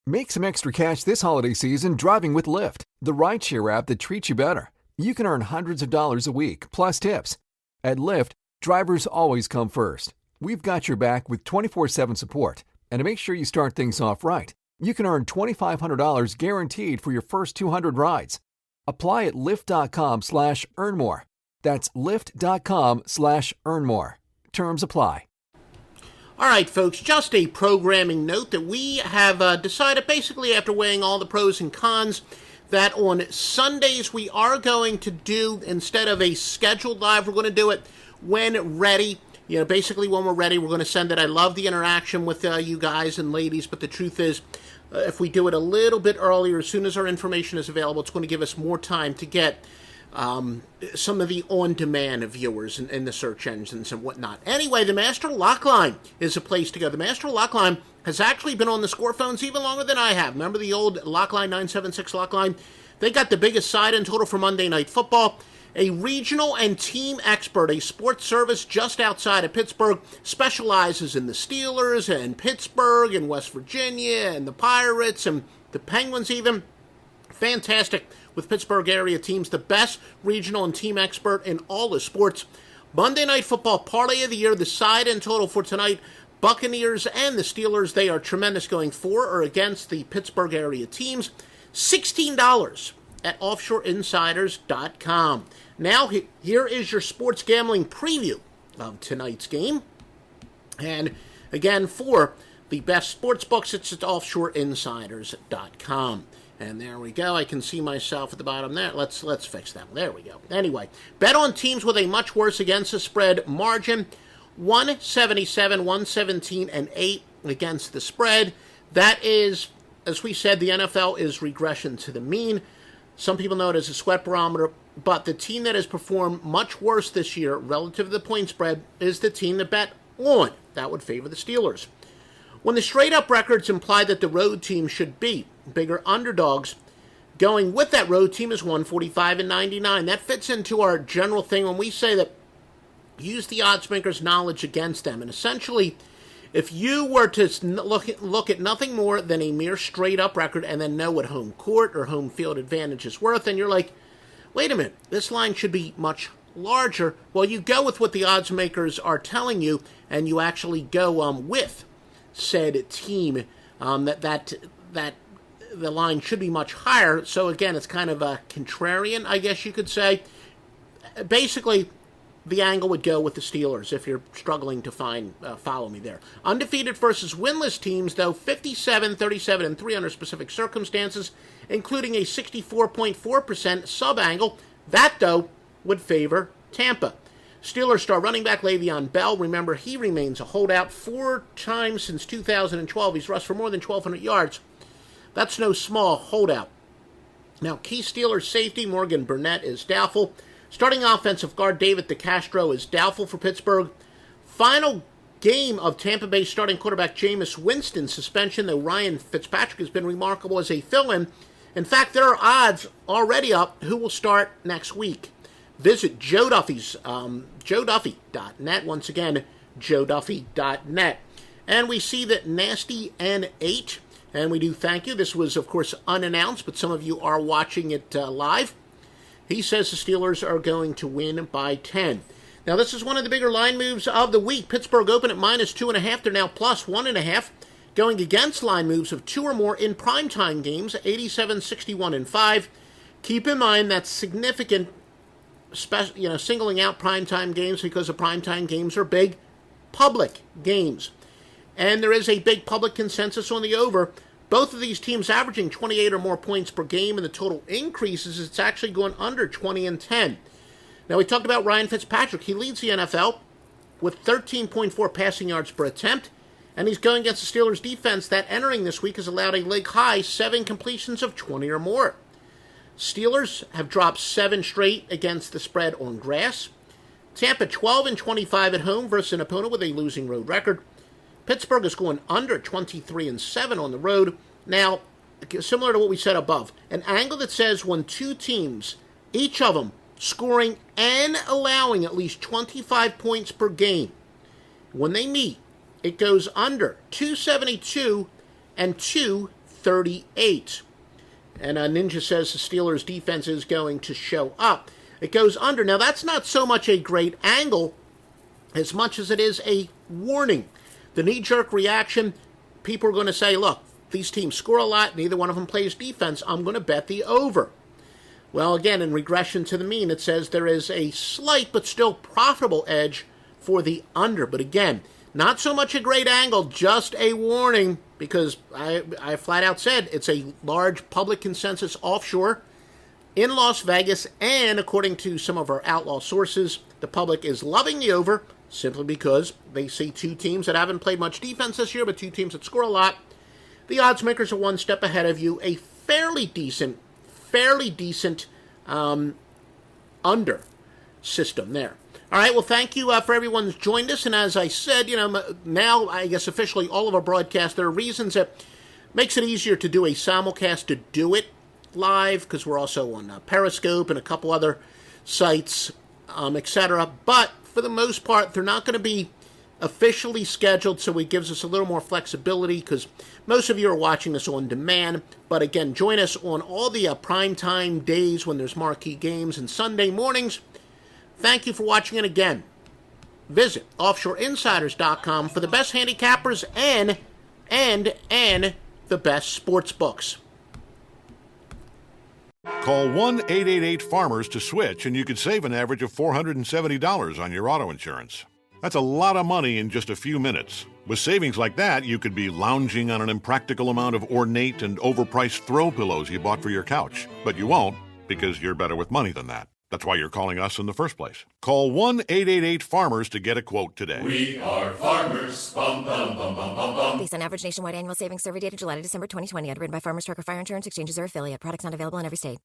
Make some extra cash this holiday season driving with Lyft, the rideshare app that treats you better. You can earn hundreds of dollars a week, plus tips. At Lyft, drivers always come first. We've got your back with 24/7 support. And to make sure you start things off right, you can earn $2,500 guaranteed for your first 200 rides. Apply at lyft.com/earnmore. That's lyft.com/earnmore. Terms apply. All right, folks, just a programming note that we have decided, basically after weighing all the pros and cons, that on Sundays we are going to do, instead of a scheduled live, we're going to do it when ready. You know, basically when we're ready, we're going to send it. I love the interaction with you guys and ladies, but the truth is, if we do it a little bit earlier, as soon as our information is available, it's going to give us more time to get some of the on-demand viewers in the search engines and whatnot. Anyway, the MasterLockLine is a place to go. The MasterLockLine has actually been on the score phones even longer than I have. Remember the old Lockline 976 Lockline? They got the biggest side and total for Monday Night Football. A regional and team expert, a sports service just outside of Pittsburgh, specializes in the Steelers and Pittsburgh and West Virginia and the Pirates and the Penguins even. Fantastic with Pittsburgh area teams, the best regional and team expert in all the sports. Monday Night Football Parlay of the Year, the side and total for tonight, Buccaneers and the Steelers. They are tremendous going for or against the Pittsburgh area teams. $16 at offshoreinsiders.com. Now, here is your sports gambling preview of tonight's game. And again, for the best sports books, it's at offshoreinsiders.com. And there we go. I can see myself at the bottom there. Let's fix that. There we go. Anyway, bet on teams with a much worse against the spread margin. 177, 117, and 8 against the spread. That is, as we said, the NFL is regression to the mean. Some people know it as a sweat barometer, but the team that has performed much worse this year relative to the point spread is the team to bet on. That would favor the Steelers. When the straight-up records imply that the road team should beat bigger underdogs, going with that road team is 145 and 99. That fits into our general thing when we say that use the odds makers' knowledge against them. And essentially, if you were to look at nothing more than a mere straight-up record and then know what home court or home field advantage is worth, and you're like, wait a minute, this line should be much larger. Well, you go with what the odds makers are telling you, and you actually go with said team that the line should be much higher. So again, it's kind of a contrarian, I guess you could say. Basically, the angle would go with the Steelers if you're struggling to follow me there. Undefeated versus winless teams, though, 57, 37, and 3 under specific circumstances, including a 64.4% sub-angle. That, though, would favor Tampa. Steelers star running back Le'Veon Bell, remember, he remains a holdout. 4 times since 2012, he's rushed for more than 1,200 yards. That's no small holdout. Now, key Steelers safety Morgan Burnett is doubtful. Starting offensive guard David DeCastro is doubtful for Pittsburgh. Final game of Tampa Bay starting quarterback Jameis Winston's suspension, though Ryan Fitzpatrick has been remarkable as a fill-in. In fact, there are odds already up who will start next week. Visit Joe Duffy's, joeduffy.net. Once again, joeduffy.net. And we see that Nasty N8, and we do thank you. This was, of course, unannounced, but some of you are watching it live. He says the Steelers are going to win by 10. Now, this is one of the bigger line moves of the week. Pittsburgh opened at -2.5. They're now +1.5. Going against line moves of 2 or more in primetime games, 87, 61, and 5. Keep in mind that's significant, singling out primetime games because the primetime games are big public games. And there is a big public consensus on the over. Both of these teams averaging 28 or more points per game, and the total increases, it's actually going under 20 and 10. Now, we talked about Ryan Fitzpatrick. He leads the NFL with 13.4 passing yards per attempt, and he's going against the Steelers' defense that entering this week has allowed a league-high 7 completions of 20 or more. Steelers have dropped 7 straight against the spread on grass. Tampa 12 and 25 at home versus an opponent with a losing road record. Pittsburgh is going under 23 and 7 on the road. Now, similar to what we said above, an angle that says when two teams, each of them scoring and allowing at least 25 points per game, when they meet, it goes under 272 and 230. 38. And Ninja says the Steelers' defense is going to show up. It goes under. Now, that's not so much a great angle as much as it is a warning. The knee-jerk reaction, people are going to say, look, these teams score a lot, neither one of them plays defense, I'm going to bet the over. Well, again, in regression to the mean, it says there is a slight but still profitable edge for the under. But again, not so much a great angle, just a warning, because I flat out said it's a large public consensus offshore in Las Vegas, and according to some of our outlaw sources, the public is loving the over simply because they see two teams that haven't played much defense this year, but two teams that score a lot. The odds makers are one step ahead of you. A fairly decent under system there. All right, well, thank you for everyone who's joined us. And as I said, now I guess officially all of our broadcasts, there are reasons that makes it easier to do a simulcast, to do it live, because we're also on Periscope and a couple other sites, etc. But for the most part, they're not going to be officially scheduled, so it gives us a little more flexibility because most of you are watching this on demand. But again, join us on all the primetime days when there's marquee games and Sunday mornings. Thank you for watching, and again, visit offshoreinsiders.com for the best handicappers and the best sports books. Call 1-888-FARMERS to switch, and you could save an average of $470 on your auto insurance. That's a lot of money in just a few minutes. With savings like that, you could be lounging on an impractical amount of ornate and overpriced throw pillows you bought for your couch. But you won't, because you're better with money than that. That's why you're calling us in the first place. Call 1-888-FARMERS to get a quote today. We are farmers. Bum, bum, bum, bum, bum, bum. Based on average nationwide annual savings survey data July to December 2020. Underwritten by Farmers Truck or Fire Insurance Exchanges or affiliate. Products not available in every state.